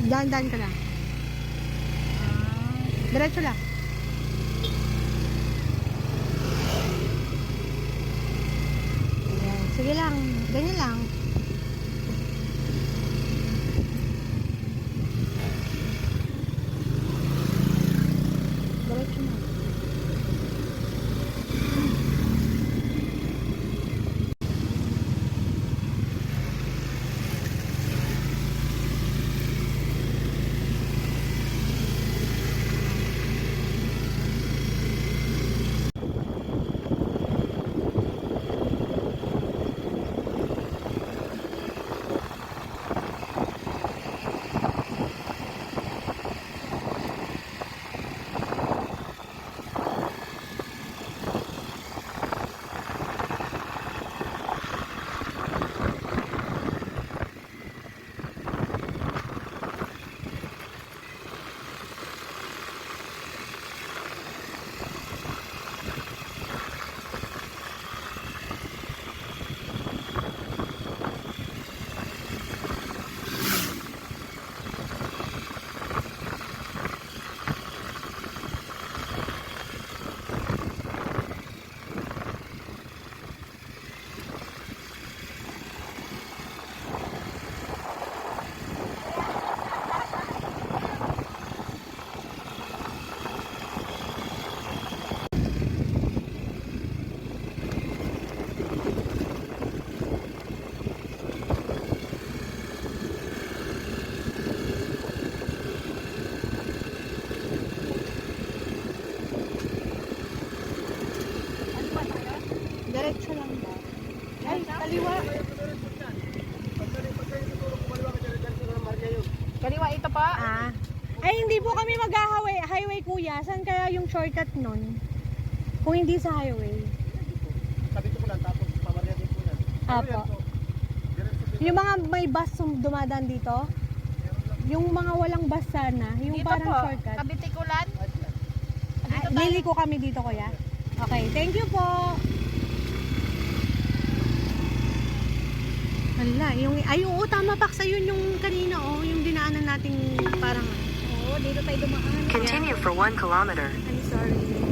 Daan-daan ka lang. Diretso lang. Ayan. Sige lang. Ganyan lang. Diretso na. Diretso lang ba? Ay, kaliwa. Kaliwa ito pa. Ay, hindi po kami mag-highway kuya. Saan kaya yung shortcut nun? Kung hindi sa highway. Sabi ko lang, tapos pamarya din po yan. Apo. Yung mga may bus dumadaan dito? Yung mga walang bus sana. Yung Dito parang po. shortcut. Kabitikulan. Dito tayo. Liliko kami dito kuya. Okay, thank you po. Hala, yung tama Paksa, yun yung kanina yung dinaanan nating parang Oo, dito tayo dumaan. Continue for 1 kilometer. I'm sorry.